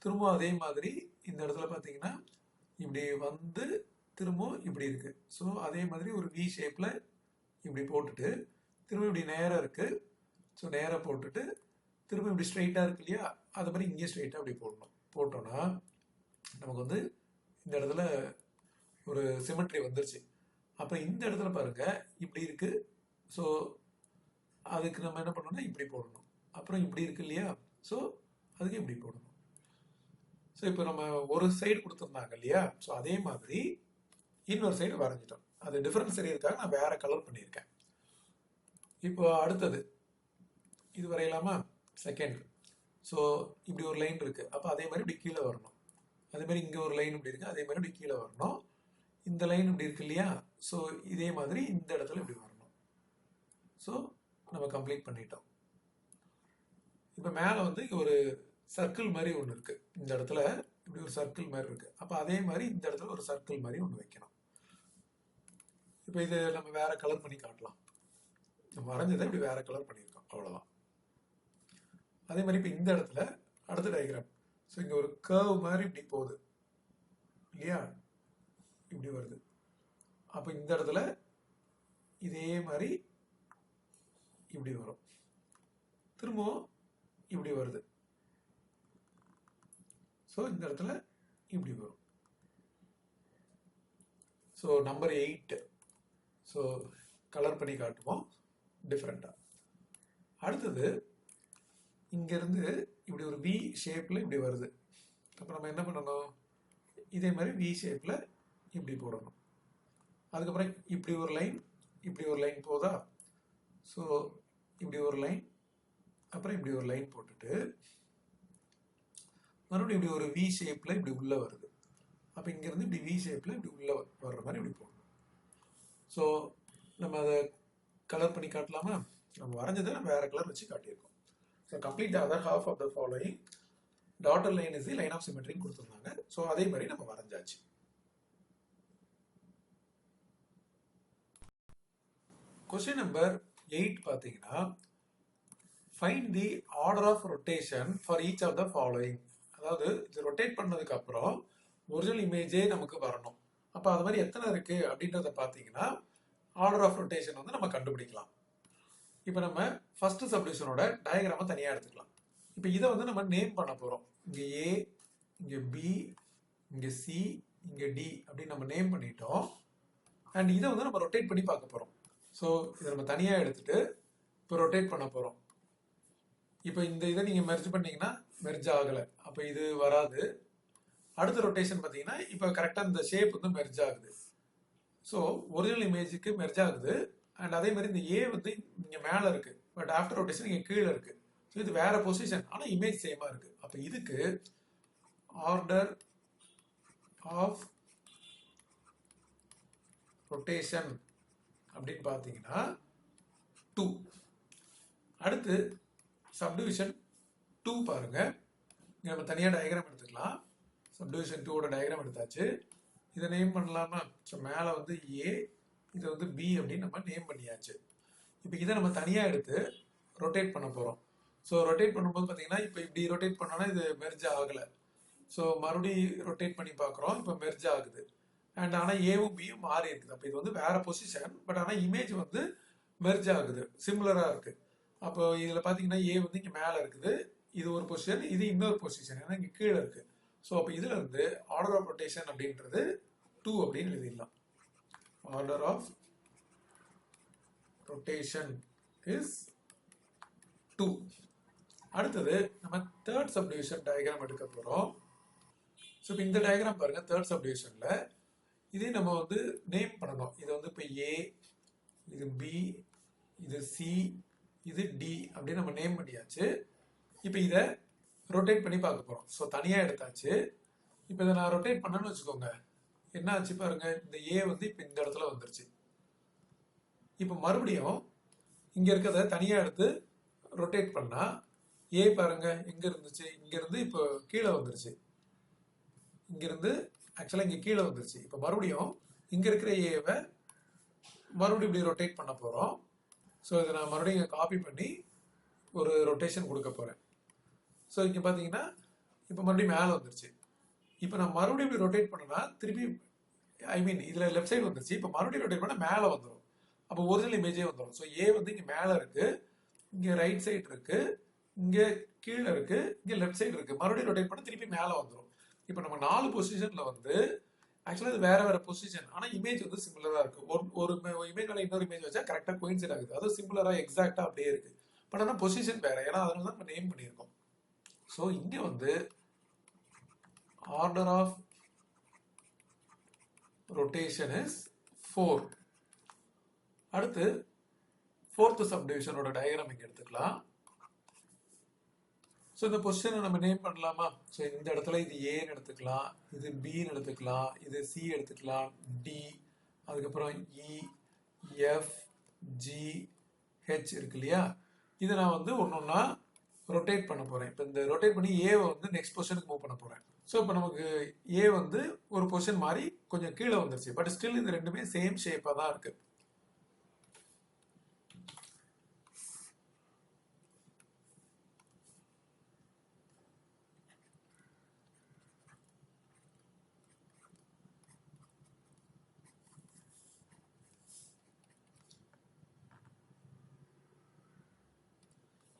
Speaker 1: திரும்ப அதே மாதிரி இந்த இடத்துல பார்த்தீங்கன்னா இப்படி வந்து திரும்பவும் இப்படி இருக்குது. ஸோ அதே மாதிரி ஒரு வி ஷேப்பில் இப்படி போட்டுட்டு திரும்ப இப்படி நேராக இருக்குது, ஸோ நேராக போட்டுட்டு திரும்ப இப்படி ஸ்ட்ரைட்டாக இருக்கு இல்லையா, அது மாதிரி இங்கே ஸ்ட்ரைட்டாக அப்படி போடணும். போட்டோன்னா நமக்கு வந்து இந்த இடத்துல ஒரு சிமெட்ரி வந்துருச்சு. அப்புறம் இந்த இடத்துல பாருங்க இப்படி இருக்கு. ஸோ அதுக்கு நம்ம என்ன பண்ணணும்னா இப்படி போடணும். அப்புறம் இப்படி இருக்கு இல்லையா? ஸோ அதுக்கு இப்படி போடணும். ஸோ இப்போ நம்ம ஒரு சைடு கொடுத்துருந்தாங்க இல்லையா? ஸோ அதே மாதிரி இன்னொரு சைடு வரைஞ்சிட்டோம். அது டிஃபரன்ஸ் தெரியறதுக்காக நான் வேற கலர் பண்ணியிருக்கேன். இப்போ அடுத்தது இது வரையலாமா? செகண்ட். ஸோ இப்படி ஒரு லைன் இருக்கு. அப்போ அதே மாதிரி இப்படி கீழே வரணும். அதே மாதிரி இங்கே ஒரு லைன் இப்படி இருக்கு. அதே மாதிரி இப்படி கீழே வரணும். இந்த லைன் இப்படி இருக்கு இல்லையா? ஸோ இதே மாதிரி இந்த இடத்துல இப்படி வரணும். ஸோ நம்ம கம்ப்ளீட் பண்ணிட்டோம். இப்போ மேலே வந்து இங்கே ஒரு சர்க்கிள் மாதிரி ஒன்று இருக்கு. இந்த இடத்துல இப்படி ஒரு சர்க்கிள் மாதிரி இருக்கு. அப்போ அதே மாதிரி இந்த இடத்துல ஒரு சர்க்கிள் மாதிரி ஒன்று வைக்கணும். இப்போ இது நம்ம வேற கலர் பண்ணி காட்டலாம். நம்ம வரைஞ்சதை இப்படி வேற கலர் பண்ணியிருக்கோம், அவ்வளோதான். அதே மாதிரி இப்போ இந்த இடத்துல அடுத்த டயக்ராம். ஸோ இங்கே ஒரு கர்வ் மாதிரி இப்படி போகுது இல்லையா? இப்படி வருது. அப்போ இந்த இடத்துல இதே மாதிரி இப்படி வரும். திரும்பவும் இப்படி வருது. ஸோ இந்த இடத்துல இப்படி வரும். So number 8. ஸோ கலர் பண்ணி காட்டுவோம் டிஃப்ரெண்டாக. அடுத்தது இங்கேருந்து இப்படி ஒரு வி ஷேப்பில் இப்படி வருது. அப்போ நம்ம என்ன பண்ணணும்? இதே மாதிரி வி ஷேப்பில் இப்படி போடணும். அதுக்கப்புறம் இப்படி ஒரு லைன், இப்படி ஒரு லைன் போதா? ஸோ இப்படி ஒரு லைன், அப்புறம் இப்படி ஒரு லைன் போட்டுட்டு மறுபடியும் இப்படி ஒரு வி ஷேப்பில் இப்படி உள்ளே வருது. அப்போ இங்கேருந்து இப்படி வி ஷேப்பில் இப்படி உள்ளே வர்ற மாதிரி இப்படி போடணும். ஸோ நம்ம அதை கலர் பண்ணி காட்டலாமா? நம்ம வரைஞ்சதை நம்ம வேற கலர் வச்சு காட்டியிருக்கோம். So complete the other half of the following dotted line is the line of சிமெட்ரின்னு கொடுத்துருந்தாங்க. ஸோ அதே மாதிரி நம்ம வரைஞ்சாச்சு. கொஸ்டின் நம்பர் 8 பார்த்தீங்கன்னா, find the order of rotation for each of the following. அதாவது இது ரொட்டேட் பண்ணதுக்கு அப்புறம் ஒரிஜினல் இமேஜே நமக்கு வரணும். அப்போ அது மாதிரி எத்தனை இருக்கு அப்படின்றத பார்த்தீங்கன்னா ஆர்டர் ஆஃப் ரொட்டேஷன் வந்து நம்ம கண்டுபிடிக்கலாம். இப்போ நம்ம ஃபர்ஸ்ட் சப்டிவிஷனோட டயக்ராமை தனியாக எடுத்துக்கலாம். இப்போ இதை வந்து நம்ம நேம் பண்ண போகிறோம். இங்கே ஏ, இங்கே பி, இங்கே சி, இங்கே டி அப்படின்னு நம்ம நேம் பண்ணிட்டோம். அண்ட் இதை வந்து நம்ம ரொட்டேட் பண்ணி பார்க்க போகிறோம். ஸோ இதை நம்ம தனியாக எடுத்துட்டு இப்போ ரொட்டேட் பண்ண போகிறோம். இப்போ இந்த இதை நீங்கள் மெர்ஜ் பண்ணீங்கன்னா மெர்ஜ் ஆகலை, அப்போ இது வராது. அடுத்த ரொட்டேஷன் பார்த்தீங்கன்னா இப்போ கரெக்டாக இந்த ஷேப் வந்து மெர்ஜ் ஆகுது. ஸோ ஒரிஜினல் இமேஜுக்கு மெர்ஜ் ஆகுது. அண்ட் அதே மாதிரி இந்த ஏ வந்து இங்கே மேலே இருக்குது, பட் ஆஃப்டர் ரொட்டேஷன் இங்கே கீழே இருக்குது. ஸோ இது வேற பொசிஷன், ஆனால் இமேஜ் சேமாக இருக்குது. அப்போ இதுக்கு ஆர்டர் ஆஃப் ரொட்டேஷன் அப்படின்னு பார்த்தீங்கன்னா 2. அடுத்து சப்டிவிஷன் 2 பாருங்க. இங்கே நம்ம தனியாக டயக்ராம் எடுத்துக்கலாம். சப்டிவிஷன் 2ஓட டயக்ராம் எடுத்தாச்சு. இதை நேம் பண்ணலாமா? ஸோ மேலே வந்து ஏ, இதை வந்து பி அப்படின்னு நம்ம நேம் பண்ணியாச்சு. இப்போ இதை நம்ம தனியாக எடுத்து ரொட்டேட் பண்ண போகிறோம். ஸோ ரொட்டேட் பண்ணும்போது பார்த்தீங்கன்னா இப்போ இப்படி ரொட்டேட் பண்ணோன்னா இது மெர்ஜ் ஆகலை. ஸோ மறுபடியும் ரொட்டேட் பண்ணி பார்க்குறோம், இப்போ மெர்ஜ் ஆகுது. அண்ட் ஆனால் ஏவும் பியும் மாறி இருக்குது. அப்போ இது வந்து வேற பொசிஷன், பட் ஆனால் இமேஜ் வந்து மெர்ஜ் ஆகுது, சிமிலராக இருக்குது. அப்போ இதில் பார்த்தீங்கன்னா ஏ வந்து இங்கே மேலே இருக்குது, இது ஒரு பொசிஷன், இது இன்னொரு பொசிஷன், ஏன்னா இங்கே கீழே இருக்குது. ஸோ அப்போ இதில் இருந்து ஆர்டர் ஆஃப் ரொட்டேஷன் அப்படின்றது 2 அப்படின்னு எழுதிடலாம். Order of rotation is 2. அடுத்தது நம்ம தேர்ட் சப்டிவிஷன் டயக்ராம் எடுக்க போகிறோம். ஸோ இப்போ இந்த டயக்ராம் பாருங்க, தேர்ட் சப்டிவிஷனில் இதே நம்ம வந்து நேம் பண்ணணும். இது வந்து இப்போ ஏ, இது பி, இது சி, இது டி அப்படின்னு நம்ம நேம் பண்ணியாச்சு. இப்போ இதை ரொட்டேட் பண்ணி பார்க்க போகிறோம். ஸோ தனியாக எடுத்தாச்சு. இப்போ இதை நான் ரொட்டேட் பண்ணேன்னு வச்சுக்கோங்க, என்ன ஆச்சு பாருங்க, இந்த ஏ வந்து இப்போ இந்த இடத்துல வந்துருச்சு. இப்போ மறுபடியும் இங்கே இருக்கிறத தனியாக எடுத்து ரொட்டேட் பண்ணால் ஏ பாருங்க எங்கே இருந்துச்சு, இங்கேருந்து இப்போ கீழே வந்துருச்சு. இங்கிருந்து ஆக்சுவலாக இங்கே கீழே வந்துருச்சு. இப்போ மறுபடியும் இங்கே இருக்கிற ஏவை மறுபடியும் இப்படி ரொட்டேட் பண்ண போகிறோம். ஸோ இதை நான் மறுபடியும் இங்கே காப்பி பண்ணி ஒரு ரொட்டேஷன் கொடுக்க போகிறேன். ஸோ இங்கே பார்த்தீங்கன்னா இப்போ மறுபடியும் மேலே வந்துருச்சு. இப்போ நான் மறுபடியும் இப்படி ரொட்டேட் பண்ணனா திருப்பி இதில் லெஃப்ட் சைடு வந்துருச்சு. இப்போ மறுபடியும் ரொட்டேட் பண்ணால் மேலே வந்துடும். அப்போ ஒரிஜினல் இமேஜே வந்துடும். ஸோ ஏ வந்து இங்கே மேலே இருக்குது, இங்கே ரைட் சைடு இருக்குது, இங்கே கீழே இருக்குது, இங்கே லெஃப்ட் சைடு இருக்குது. மறுபடியும் ரொட்டேட் பண்ணால் திருப்பி மேலே வந்துடும். இப்போ நம்ம 4 பொசிஷனில் வந்து ஆக்சுவலாக இது வேற வேற பொசிஷன், ஆனால் இமேஜ் வந்து சிமிலராக இருக்கு. ஒரு இமேஜ் மேலே இன்னொரு இமேஜ் வச்சா கரெக்டாக கோயின்சைட் ஆகுது, அதுவும் சிமிலராக எக்ஸாக்டாக அப்படியே இருக்கு. பட் ஆனால் பொசிஷன் வேற, ஏன்னா அதனால தான் நம்ம நேம் பண்ணியிருக்கோம். ஸோ இங்கே வந்து ஆர்டர் ஆஃப் ரொட்டேஷன் இஸ் 4. அடுத்து ஃபோர்த் சப்டிவிஷனோட டயக்ராம் இங்கே எடுத்துக்கலாம். ஸோ இந்த பொசிஷனை நம்ம நேம் பண்ணலாமா? ஸோ இந்த இடத்துல இது ஏன்னு எடுத்துக்கலாம், இது பின்னு எடுத்துக்கலாம், இது சி எடுத்துக்கலாம், டி, அதுக்கப்புறம் இ, எஃப், ஜி, ஹெச் இருக்கு இல்லையா? இதை நான் வந்து ஒன்று ஒன்றா ரொட்டேட் பண்ண போகிறேன். இப்போ இந்த ரொட்டேட் பண்ணி ஏவை வந்து நெக்ஸ்ட் பொசிஷனுக்கு மூவ் பண்ண போகிறேன். ஸோ இப்போ நமக்கு ஏ வந்து ஒரு பொசிஷன் மாதிரி கொஞ்சம் கீழே வந்துருச்சு, பட் ஸ்டில் இது ரெண்டுமே சேம் ஷேப்பாக தான் இருக்குது.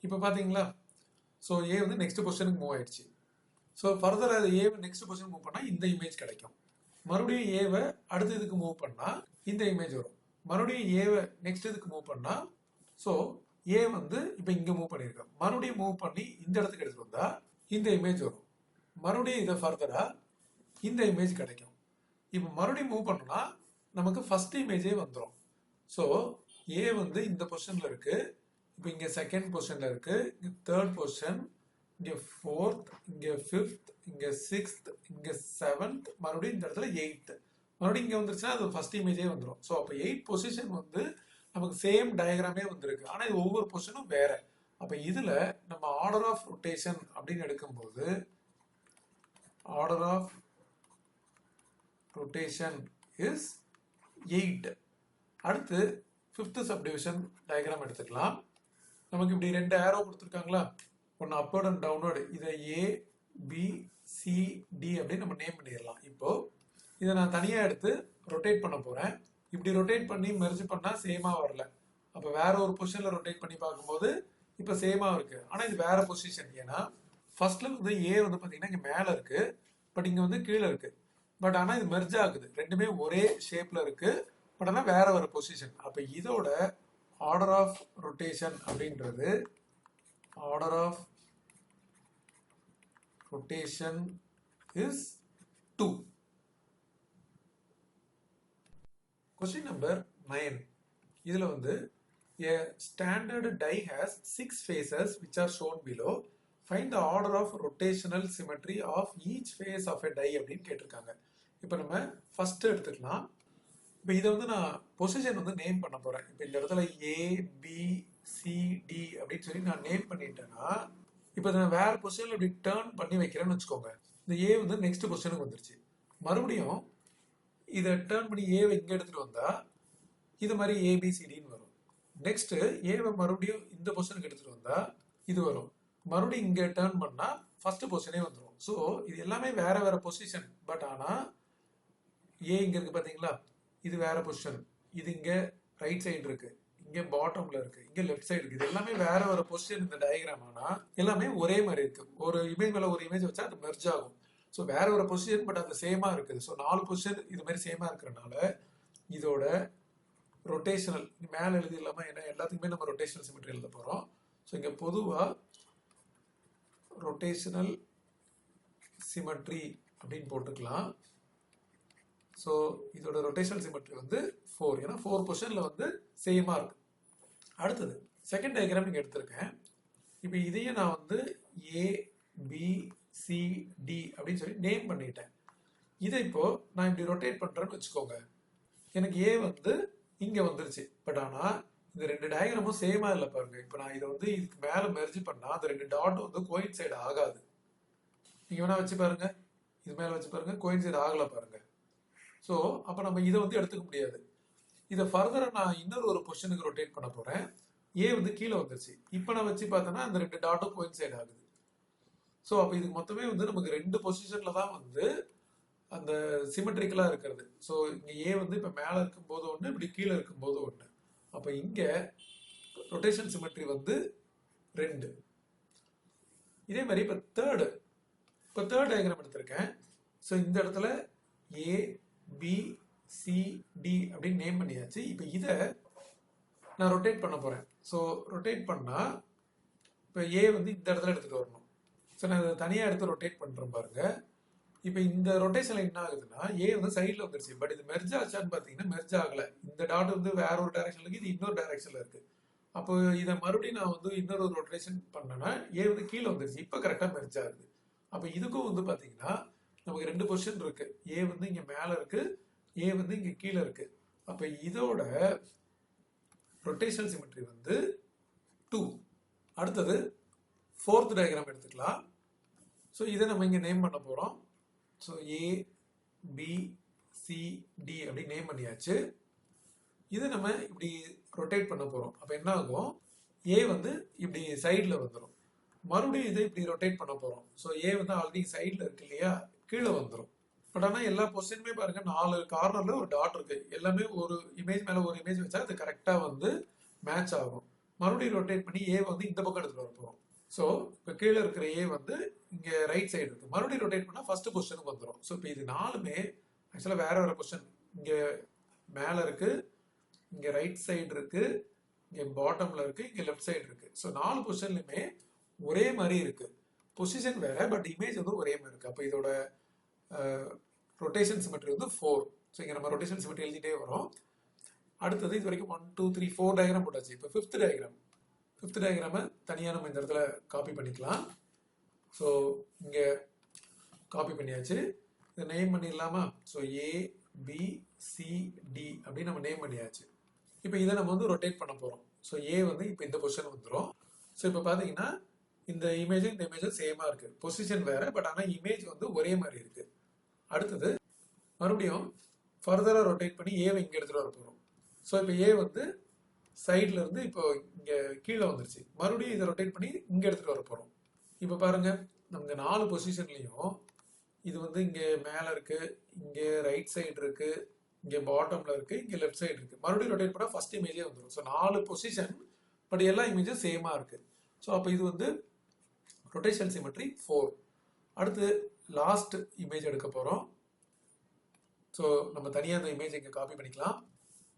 Speaker 1: இப்போ பார்த்தீங்களா? ஸோ ஏ வந்து நெக்ஸ்ட் பொசிஷனுக்கு மூவ் ஆயிடுச்சு. ஸோ ஃபர்தர் அது ஏவை நெக்ஸ்ட் பொசிஷன் மூவ் பண்ணால் இந்த இமேஜ் கிடைக்கும். மறுபடியும் ஏவை அடுத்த இதுக்கு மூவ் பண்ணால் இந்த இமேஜ் வரும். மறுபடியும் ஏவை நெக்ஸ்ட் இதுக்கு மூவ் பண்ணால், ஸோ ஏ வந்து இப்போ இங்கே மூவ் பண்ணியிருக்கேன், மறுபடியும் மூவ் பண்ணி இந்த இடத்துக்கு எடுத்துகிட்டு வந்தால் இந்த இமேஜ் வரும். மறுபடியும் இதை ஃபர்தராக இந்த இமேஜ் கிடைக்கும். இப்போ மறுபடியும் மூவ் பண்ணோம்னா நமக்கு ஃபர்ஸ்ட் இமேஜே வந்துடும். ஸோ ஏ வந்து இந்த பொசிஷனில் இருக்குது, இப்போ இங்கே செகண்ட் பொசிஷனில் இருக்குது, இங்கே தேர்ட் பொசிஷன், இங்கே ஃபோர்த், இங்கே ஃபிஃப்த், இங்கே சிக்ஸ்த், இங்கே செவன்த், மறுபடியும் இந்த இடத்துல எயித்து, மறுபடியும் இங்கே வந்துருச்சுன்னா அது ஃபர்ஸ்ட் இமேஜே வந்துடும். ஸோ அப்போ 8 பொசிஷன் வந்து நமக்கு சேம் டயக்ராமே வந்திருக்கு, ஆனால் இது ஒவ்வொரு பொசிஷனும் வேற. அப்போ இதில் நம்ம ஆர்டர் ஆஃப் ரொட்டேஷன் அப்படின்னு எடுக்கும்போது ஆர்டர் ஆஃப் ரொட்டேஷன் இஸ் 8. அடுத்து ஃபிஃப்த் சப்டிவிஷன் டயக்ராம் எடுத்துக்கலாம். நமக்கு இப்படி 2 ஏரோ கொடுத்துருக்காங்களா, ஒன்று அப்வர்ட் அண்ட் டவுன்வர்டு. இதை ஏ, பி, சி, டி அப்படின்னு நம்ம நேம் பண்ணிடலாம். இப்போ இதை நான் தனியாக எடுத்து ரொட்டேட் பண்ண போகிறேன். இப்படி ரொட்டேட் பண்ணி மெர்ஜ் பண்ணால் சேமாக வரல. அப்போ வேற ஒரு பொசிஷனில் ரொட்டேட் பண்ணி பார்க்கும்போது இப்போ சேமாக இருக்கு, ஆனால் இது வேற பொசிஷன். ஏன்னா ஃபர்ஸ்ட்ல வந்து ஏ வந்து பார்த்தீங்கன்னா இங்கே மேலே இருக்கு, பட் இங்கே வந்து கீழே இருக்கு. பட் ஆனால் இது மெர்ஜ் ஆகுது, ரெண்டுமே ஒரே ஷேப்ல இருக்கு, பட் ஆனால் வேற வேற பொசிஷன். அப்போ இதோட ஆர்டர் ஆஃப் ரொட்டேஷன் அப்படின்றது order of rotation is 2. Question number 9. இதில் வந்து a standard die has 6 faces which are shown below. Find the order of rotational symmetry of each face of a die அப்படின்னு கேட்டிருக்காங்க. இப்போ நம்ம first எடுத்துக்கலாம். இப்போ இதை வந்து நான் பொசிஷன் வந்து நேம் பண்ண போகிறேன். இப்போ இந்த இடத்துல ஏ, பி, சி, டி அப்படின்னு சொல்லி நான் நேம் பண்ணிட்டேன்னா, இப்போ நான் வேற பொசிஷனில் இப்படி டேர்ன் பண்ணி வைக்கிறேன்னு வச்சுக்கோங்க. இந்த ஏ வந்து நெக்ஸ்ட் பொசிஷனுக்கு வந்துருச்சு. மறுபடியும் இதை டேர்ன் பண்ணி ஏவை இங்கே எடுத்துகிட்டு வந்தால் இது மாதிரி ஏபிசிடின்னு வரும். நெக்ஸ்ட் ஏவை மறுபடியும் இந்த பொசிஷனுக்கு எடுத்துகிட்டு வந்தால் இது வரும். மறுபடியும் இங்கே டேர்ன் பண்ணால் ஃபர்ஸ்ட் பொசிஷனே வந்துடும். ஸோ இது எல்லாமே வேற வேற பொசிஷன். பட் ஆனால் ஏ இங்கே இருக்குது பார்த்தீங்களா, இது வேற பொசிஷன், இது இங்கே ரைட் சைடு இருக்கு, இங்கே பாட்டம்ல இருக்கு, இங்கே லெஃப்ட் சைடு இருக்கு. இது எல்லாமே வேற வேற பொசிஷன் இந்த டயக்ராம். ஆனால் எல்லாமே ஒரே மாதிரி இருக்கு. ஒரு இமேஜ் மேலே ஒரு இமேஜ் வச்சா அது மெர்ஜ் ஆகும். ஸோ வேற ஒரு பொசிஷன், பட் அது சேமா இருக்குது. ஸோ 4 பொசிஷன் இது மாதிரி சேமா இருக்கிறனால இதோட ரொட்டேஷனல் மேலே எழுதிடலாமா? ஏன்னா எல்லாத்துக்குமே நம்ம ரொட்டேஷனல் சிமெட்ரி எழுத போகிறோம். ஸோ இங்கே பொதுவாக ரொட்டேஷனல் சிமெட்ரி அப்படின்னு போட்டுக்கலாம். ஸோ இதோட ரொட்டேஷனல் சிமெட்ரி வந்து 4, ஏன்னா 4 பொசிஷனில் வந்து சேமாக இருக்கு. அடுத்தது செகண்ட் டயக்ராம் இங்கே எடுத்திருக்கேன். இப்போ இதையும் நான் வந்து ஏ, பி, சி, டி அப்படின்னு சொல்லி நேம் பண்ணிட்டேன். இதை இப்போ நான் இப்படி ரொட்டேட் பண்ணுறேன்னு வச்சுக்கோங்க. எனக்கு ஏ வந்து இங்கே வந்துருச்சு. பட் ஆனால் இந்த 2 டயக்ராமும் சேமா இல்லை பாருங்க. இப்போ நான் இதை வந்து இதுக்கு மேலே மெர்ஜ் பண்ணால் அந்த 2 டாட்டும் வந்து கோயின்சைடு ஆகாது. நீங்கள் வேணா வச்சு பாருங்க, இது மேலே வச்சு பாருங்க, கோயின்சைடு ஆகலை பாருங்க. ஸோ அப்போ நம்ம இதை வந்து எடுத்துக்க முடியாது. இதை ஃபர்தராக நான் இன்னொரு ஒரு பொசிஷனுக்கு ரொட்டேட் பண்ண போகிறேன். ஏ வந்து கீழே வந்துருச்சு. இப்போ நான் வச்சு பார்த்தோன்னா அந்த 2 டாட்டும் கோயின்சைடு ஆகுது. ஸோ அப்போ இதுக்கு மொத்தமே வந்து நமக்கு 2 பொசிஷனில் தான் வந்து அந்த சிமெட்ரிக்கலாக இருக்கிறது. ஸோ இங்கே ஏ வந்து இப்போ மேலே இருக்கும்போது ஒன்று, இப்படி கீழே இருக்கும்போது ஒன்று. அப்போ இங்கே ரொட்டேஷன் சிமெட்ரி வந்து 2. இதே மாதிரி இப்போ தேர்ட் டயக்ராம் எடுத்திருக்கேன். ஸோ இந்த இடத்துல ஏ, பி சி டி அப்படின்னு நேம் பண்ணியாச்சு. இப்போ இதை நான் ரொட்டேட் பண்ண போறேன். ஸோ ரொட்டேட் பண்ணா இப்போ ஏ வந்து இந்த இடத்துல எடுத்துட்டு வரணும். ஸோ நான் இதை தனியாக எடுத்து ரொட்டேட் பண்றேன் பாருங்க. இப்போ இந்த ரொட்டேஷன்ல என்ன ஆகுதுன்னா ஏ வந்து சைடில் வந்துருச்சு. பட் இது மெர்ஜ் ஆச்சான்னு பார்த்தீங்கன்னா மெர்ஜ் ஆகல. இந்த டாட் வந்து வேற ஒரு டைரக்ஷன்ல இருக்கு, இது இன்னொரு டைரக்ஷன்ல இருக்கு. அப்போ இதை மறுபடியும் நான் வந்து இன்னொரு ரொட்டேஷன் பண்ணேன்னா ஏ வந்து கீழே வந்துருச்சு. இப்போ கரெக்டாக மெர்ஜ் ஆகுது. அப்போ இதுக்கும் வந்து பார்த்தீங்கன்னா நமக்கு ரெண்டு பொசிஷன் இருக்கு. ஏ வந்து இங்க மேல இருக்கு, ஏ வந்து இங்க கீழே இருக்கு. அப்ப இதோட ரொட்டேஷனல் சிமெட்ரி வந்து 2. அடுத்தது ஃபோர்த் டயக்ராம் எடுத்துக்கலாம். ஸோ இதை நம்ம இங்க நேம் பண்ண போறோம். ஸோ ஏ பி சி டி அப்படி நேம் பண்ணியாச்சு. இதை நம்ம இப்படி ரொட்டேட் பண்ண போறோம். அப்ப என்ன ஆகும், ஏ வந்து இப்படி சைட்ல வந்துடும். மறுபடியும் இதை இப்படி ரொட்டேட் பண்ண போறோம். ஸோ ஏ வந்து ஆல்ரெடி சைட்ல இருக்கு இல்லையா, கீழே வந்துடும். பட் ஆனால் எல்லா பொசிஷனுமே பாருங்க 4 கார்னர்ல ஒரு டாட் இருக்கு. எல்லாமே ஒரு இமேஜ் மேல ஒரு இமேஜ் வச்சா அது கரெக்டா வந்து மேட்ச் ஆகும். மறுபடியும் ரொட்டேட் பண்ணி ஏ வந்து இந்த பக்கம் எடுத்துட்டு வர போறோம். ஸோ இப்போ கீழே இருக்கிற ஏ வந்து இங்க ரைட் சைடு இருக்கு. மறுபடியும் ரொட்டேட் பண்ணா ஃபர்ஸ்ட் பொசிஷனுக்கு வந்துடும். ஸோ இப்போ இது 4மே ஆக்சுவலா வேற வேற பொசிஷன். இங்க மேல இருக்கு, இங்க ரைட் சைடு இருக்கு, இங்க பாட்டம்ல இருக்கு, இங்க லெஃப்ட் சைடு இருக்கு. ஸோ 4 பொசிஷன்லயுமே ஒரே மாதிரி இருக்கு. பொசிஷன் வேற, பட் இமேஜ் வந்து ஒரே மாதிரி இருக்கு. அப்போ இதோட ரொட்டேஷன் சிமெட்ரி வந்து 4. ஸோ இங்கே நம்ம ரொட்டேஷன் சிமெட்ரி எழுதிட்டே வரோம். அடுத்தது இது வரைக்கும் 1 2 3 4 டயக்ராம் போட்டாச்சு. இப்போ ஃபிஃப்த் டயக்ராமை தனியாக நம்ம இந்த இடத்துல காப்பி பண்ணிக்கலாம். ஸோ இங்கே காப்பி பண்ணியாச்சு. இதை நேம் பண்ணிடலாமா? ஸோ ஏ பி சி டி அப்படின்னு நம்ம நேம் பண்ணியாச்சு. இப்போ இதை நம்ம வந்து ரொட்டேட் பண்ண போகிறோம். ஸோ ஏ வந்து இப்போ இந்த பொசிஷன் வந்துடும். ஸோ இப்போ பார்த்தீங்கன்னா இந்த இமேஜும் சேமாக இருக்கு. பொசிஷன் வேற, பட் ஆனால் இமேஜ் வந்து ஒரே மாதிரி இருக்கு. அடுத்தது மறுபடியும் ஃபர்தரா ரொட்டேட் பண்ணி ஏவை இங்க எடுத்துட்டு வர போறோம். ஸோ இப்போ ஏ வந்து சைட்ல இருந்து இப்போ இங்க கீழே வந்துருச்சு. மறுபடியும் இதை ரொட்டேட் பண்ணி இங்க எடுத்துட்டு வர போறோம். இப்போ பாருங்க, நமக்கு 4 பொசிஷன்லயும் இது வந்து இங்க மேல இருக்கு, இங்க ரைட் சைடு இருக்கு, இங்க பாட்டம்ல இருக்கு, இங்க லெஃப்ட் சைடு இருக்கு. மறுபடியும் ரொட்டேட் பண்ணா ஃபர்ஸ்ட் இமேஜே வந்துடும். ஸோ 4 பொசிஷன், பட் எல்லா இமேஜும் சேமா இருக்கு. ஸோ அப்போ இது வந்து ரொட்டேஷன் சிமெட்ரி 4. அடுத்து லாஸ்ட் இமேஜ் எடுக்க போறோம். ஸோ நம்ம தனியாக அந்த இமேஜ் இங்கே காப்பி பண்ணிக்கலாம்.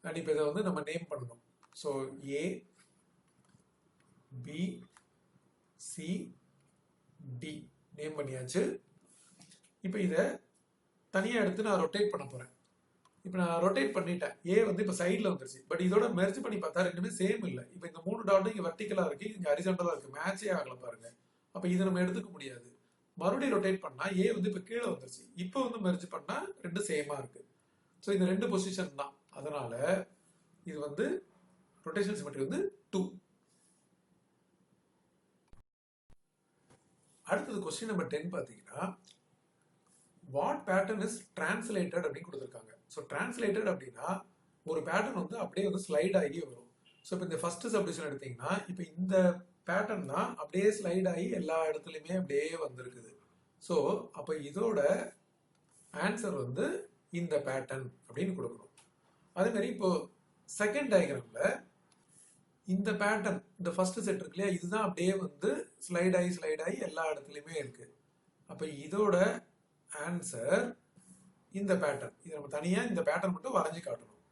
Speaker 1: அண்ட் இப்போ இதை வந்து நம்ம நேம் பண்ணணும். ஸோ ஏ பி சி டி நேம் பண்ணியாச்சு. இப்போ இதை தனியாக எடுத்து நான் ரொட்டேட் பண்ண போகிறேன். இப்போ நான் ரொட்டேட் பண்ணிட்டேன். ஏ வந்து இப்போ சைடில் வந்துருச்சு. பட் இதோட மெர்ஜ் பண்ணி பார்த்தா ரெண்டுமே சேம் இல்லை. இப்போ இந்த 3 டாட்டும் இங்கே வெர்டிக்கலாக இருக்கு, இங்கே ஹரிசாண்டலாக இருக்கு. மேட்சே ஆகல பாருங்க. அப்போ இதை நம்ம எடுத்துக்க முடியாது. மறுபடியும் ரொட்டேட் பண்ணா ஏ வந்து இப்போ கீழே வந்துருச்சு. இப்போ வந்து மெர்ஜ் பண்ணா ரெண்டு சேமா இருக்கு. ஸோ இந்த 2 பொசிஷன் தான். அதனால இது வந்து ரொட்டேஷன் சிமெட்ரி வந்து 2. அடுத்தது கொஸ்டின் நம்பர் 10 பார்த்தீங்கன்னா, வாட் பேட்டர்ன் இஸ் டிரான்ஸ்லேட்டட் அப்படின்னு கொடுத்துருக்காங்க. ஸோ டிரான்ஸ்லேட்டட் அப்படின்னா ஒரு பேட்டர்ன் வந்து அப்படியே வந்து ஸ்லைட் ஆகி வரும். ஸோ இப்போ இந்த ஃபர்ஸ்ட் சப்டிவிஷன் எடுத்தீங்கன்னா இப்போ இந்த பேட்டர்ன் தான் அப்படியே ஸ்லைட் ஆகி எல்லா இடத்துலையுமே அப்படியே வந்திருக்குது. ஸோ அப்போ இதோட ஆன்சர் வந்து இந்த பேட்டர்ன் அப்படின்னு கொடுக்கணும். அதே மாதிரி இப்போ செகண்ட் டயக்ராம்ல இந்த பேட்டர்ன், இந்த ஃபர்ஸ்ட் செட் இருக்கு இல்லையா, இதுதான் அப்படியே வந்து ஸ்லைட் ஆகி எல்லா இடத்துலையுமே இருக்கு. அப்போ இதோட ஆன்சர் இந்த பேட்டர்ன். இது நம்ம தனியாக இந்த பேட்டர்ன் மட்டும் வரைஞ்சி காட்டணும்.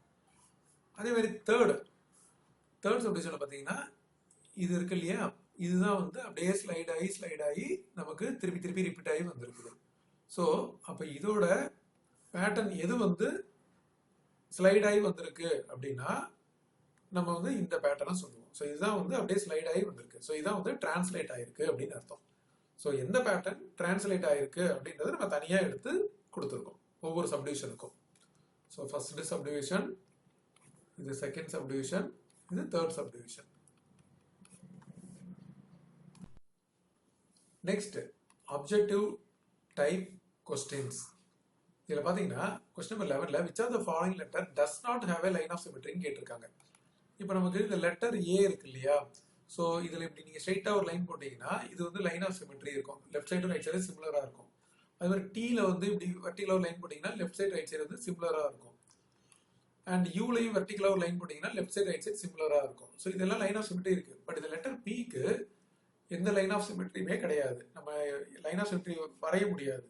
Speaker 1: அதே மாதிரி தேர்ட் சப்டிவிஷன்ல பார்த்தீங்கன்னா இது இருக்கு இல்லையா, இதுதான் வந்து அப்படியே ஸ்லைட் ஆகி நமக்கு திருப்பி ரிப்பீட் ஆகி வந்திருக்குது. ஸோ அப்போ இதோட பேட்டர்ன் எது வந்து ஸ்லைட் ஆகி வந்திருக்கு அப்படின்னா நம்ம வந்து இந்த பேட்டர்னை சொல்லுவோம். ஸோ இதுதான் வந்து அப்படியே ஸ்லைட் ஆகி வந்திருக்கு. ஸோ இதான் வந்து டிரான்ஸ்லேட் ஆயிருக்கு அப்படின்னு அர்த்தம். ஸோ எந்த பேட்டர்ன் டிரான்ஸ்லேட் ஆயிருக்கு அப்படின்றது நம்ம தனியாக எடுத்து கொடுத்துருக்கோம் ஒவ்வொரு சப்டிவிஷனுக்கும். ஸோ ஃபர்ஸ்ட் சப்டிவிஷன், இது செகண்ட் சப்டிவிஷன், இது third subdivision. Next objective type questions. இதில் பார்த்தீங்கன்னா கொஸ்டின் நம்பர் 11ல which are the following letter does not have a line of சிமெட்ரின்னு கேட்டிருக்காங்க. இப்போ நமக்கு இந்த லெட்டர் ஏ இருக்கு இல்லையா, ஸோ இதில் இப்படி நீங்கள் ஸ்ட்ரைட்டாக ஒரு லைன் போட்டிங்கன்னா இது வந்து லைன் ஆஃப் சிமெட்ரி இருக்கும். லெஃப்ட் சைடு ரைட் சைடு சிமிலராக இருக்கும். அது மாதிரி டீல வந்து இப்படி வெர்டிகலாக ஒரு லைன் போட்டிங்கன்னா லெஃப்ட் சைடு ரைட் சைடு வந்து சிமிலராக இருக்கும். அண்ட் யூலையும் வெர்டிகலாக ஒரு லைன் போட்டிங்கன்னா லெஃப்ட் சைடு ரைட் சைடு சிமிலராக இருக்கும். ஸோ இதெல்லாம் லைன் ஆஃப் சிமெட்ரி இருக்கு. பட் இந்த லெட்டர் பிக்கு எந்த லைன் ஆஃப் சிமெட்ரியுமே கிடையாது. நம்ம லைன் ஆஃப் சிமெட்ரி வரைய முடியாது.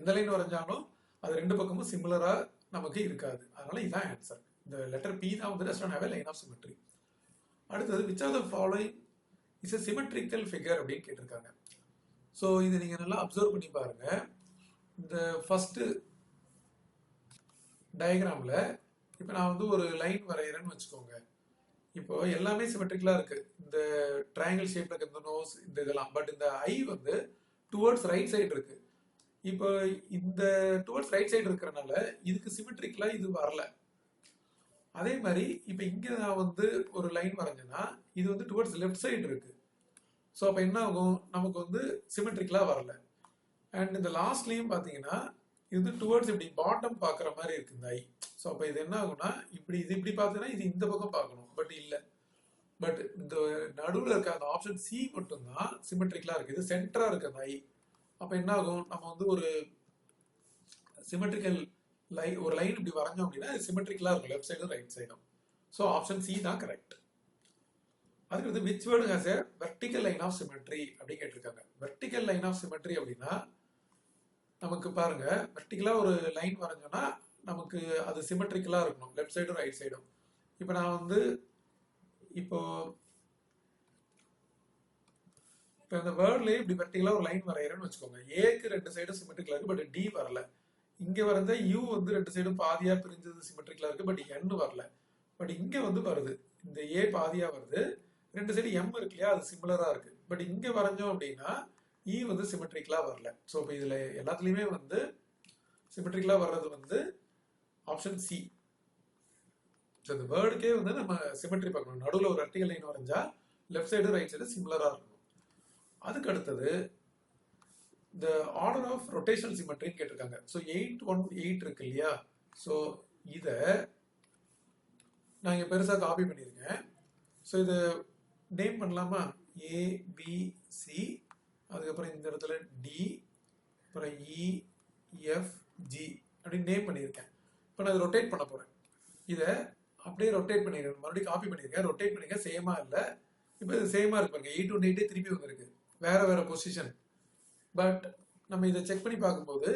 Speaker 1: எந்த லைன் வரைஞ்சாலும் அது ரெண்டு பக்கமும் சிமிலராக நமக்கு இருக்காது. அதனால இதான் ஆன்சர். இந்த லெட்டர் பி தான் வந்து does not have a line of symmetry. அடுத்தது which of the following is a symmetrical figure அப்படின்னு கேட்டிருக்காங்க. ஸோ இது நீங்கள் நல்லா அப்சர்வ் பண்ணி பாருங்க. இந்த ஃபர்ஸ்ட் டயக்ராமில் இப்போ நான் வந்து ஒரு லைன் வரைகிறேன்னு வச்சுக்கோங்க. இப்போ எல்லாமே சிமெட்ரிக்கலாக இருக்கு. இந்த ட்ரையாங்கிள் ஷேப்ல இருக்க இந்த நோஸ் இந்த இதெல்லாம். பட் இந்த ஐ வந்து டுவர்ட்ஸ் ரைட் சைடு இருக்கு. இப்போ இந்த டுவர்ட்ஸ் ரைட் சைடு இருக்கிறனால இதுக்கு சிமெட்ரிக்கலா இது வரல. அதே மாதிரி இப்போ இங்க நான் வந்து ஒரு லைன் வரைஞ்சேன்னா இது வந்து டுவர்ட்ஸ் லெஃப்ட் சைடு இருக்கு. ஸோ அப்போ என்ன ஆகும், நமக்கு வந்து சிமெட்ரிக்கலா வரல. அண்ட் இந்த லாஸ்ட்லயும் பாத்தீங்கன்னா இது வந்து டுவர்ட்ஸ் இப்படி பாட்டம் பாக்குற மாதிரி இருக்கு இந்த ஐ. ஸோ அப்போ இது என்ன ஆகும்னா இப்படி இது இப்படி பார்த்தீங்கன்னா இது இந்த பக்கம் பார்க்கணும், பட் இல்லை. பட் இந்த நடுவில் இருக்க அந்த ஆப்ஷன் சி மட்டும்தான் சிமெட்ரிக்கலா இருக்கு. இது சென்டரா இருக்கு அந்த ஐ. அப்ப என்ன ஆகும், நம்ம வந்து ஒரு சிமெட்ரிக்கல் ஒரு லைன் இப்படி வரைஞ்சோம் அப்படின்னா சிமெட்ரிக்கலா இருக்கும் லெஃப்ட் சைடும் ரைட் சைடும். ஸோ ஆப்ஷன் சி தான் கரெக்ட். அதுக்கு வந்து which word has a vertical line of symmetry அப்படின்னு கேட்டிருக்காங்க. வெர்டிக்கல் லைன் ஆஃப் சிமெட்ரி அப்படின்னா நமக்கு பாருங்க, வெர்டிக்கலா ஒரு லைன் வரைஞ்சோம்னா நமக்கு அது சிமெட்ரிக்கலா இருக்கணும் லெஃப்ட் சைடும் ரைட் சைடும். இப்போ நான் வந்து இப்போ இந்த வேர்ட்லயே இப்படி வெர்டிகலா ஒரு லைன் வரையறேன்னு வச்சுக்கோங்க. ஏக்கு ரெண்டு சைடும் சிமெட்ரிக்கலா இருக்கு, பட் டி வரல. இங்க வரைஞ்ச யூ வந்து ரெண்டு சைடும் பாதியா பிரிஞ்சது சிமெட்ரிக்கலா இருக்கு, பட் என் வரல. பட் இங்க வந்து வருது, இந்த ஏ பாதியா வருது, ரெண்டு சைடு எம் இருக்கு இல்லையா, அது சிமிலரா இருக்கு. பட் இங்க வரைஞ்சோம் அப்படின்னா இ வந்து சிமெட்ரிக்கலா வரல. ஸோ இப்போ இதுல எல்லாத்துலயுமே வந்து சிமெட்ரிக்கலா வர்றது வந்து ஆப்ஷன் சி. ஸோ இந்த வேர்டுக்கே வந்து நம்ம சிமெட்ரி பார்க்கணும். நடுவில் ஒரு வெர்டிகல் லைன் வரைஞ்சா லெஃப்ட் சைடு ரைட் சைடு சிமிலரா இருக்கும். அதுக்கு அடுத்தது இந்த ஆர்டர் ஆஃப் ரொட்டேஷனல் சிமெட்ரின்னு கேட்டிருக்காங்க. ஸோ 818 இருக்கு இல்லையா, ஸோ இதை நான் இங்கே பெருசாக காப்பி பண்ணியிருக்கேன். ஸோ இதை நேம் பண்ணலாமா, ஏபிசி, அதுக்கப்புறம் இந்த இடத்துல டி, அப்புறம் இஎஃப்ஜி அப்படின்னு நேம் பண்ணியிருக்கேன். இப்போ நான் இதை ரொட்டேட் பண்ண போகிறேன். இதை அப்படியே ரொட்டேட் பண்ணியிருக்கேன், மறுபடியும் காப்பி பண்ணியிருக்கேன், ரொட்டேட் பண்ணியிருக்கேன். சேமாக இல்லை, இப்போ இது சேமாக இருக்கு பாருங்க. 818 திருப்பி வந்திருக்கு, வேற வேற பொசிஷன். பட் நம்ம இதை செக் பண்ணி பார்க்கும்போது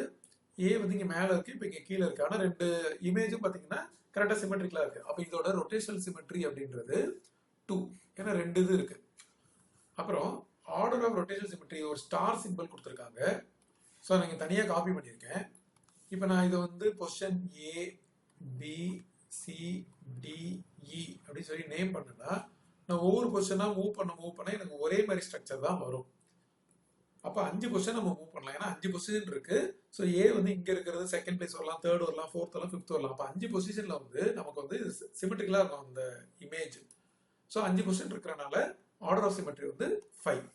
Speaker 1: ஏ வந்து இங்கே மேலே இருக்கு, இப்போ இங்கே கீழே இருக்கு. ஆனால் ரெண்டு இமேஜும் பார்த்தீங்கன்னா கரெக்டாக சிமெட்ரிக்கலாக இருக்கு. அப்போ இதோட ரொட்டேஷனல் சிமெட்ரி அப்படின்றது 2, ஏன்னா ரெண்டு இது இருக்கு. அப்புறம் ஆர்டர் ஆஃப் ரொட்டேஷனல் சிமெட்ரி ஒரு ஸ்டார் சிம்பிள் கொடுத்துருக்காங்க. ஸோ நான் இங்கே தனியாக காப்பி பண்ணியிருக்கேன். இப்போ நான் இதை வந்து பொசிஷன் ஏ பி சி டி இ அப்படின்னு சொல்லி நேம் பண்ணேன்னா நான் ஒவ்வொரு பொசிஷனாக மூவ் பண்ண எனக்கு ஒரே மாதிரி ஸ்ட்ரக்சர் தான் வரும். அப்போ 5 பொசிஷன் நம்ம மூவ் பண்ணலாம், ஏன்னா 5 பொசிஷன் இருக்கு. ஸோ ஏ வந்து இங்க இருக்கிறது செகண்ட் பிளேஸ் வரலாம், தேர்ட் வரலாம், ஃபோர்த் வரலாம், ஃபிஃப்த் வரலாம். அப்போ 5 பொசிஷன்ல வந்து நமக்கு வந்து சிமெட்ரிக்கலா இருக்கும் அந்த இமேஜ். ஸோ 5 பொசிஷன் இருக்கிறனால ஆர்டர் ஆஃப் சிமெட்ரி வந்து 5.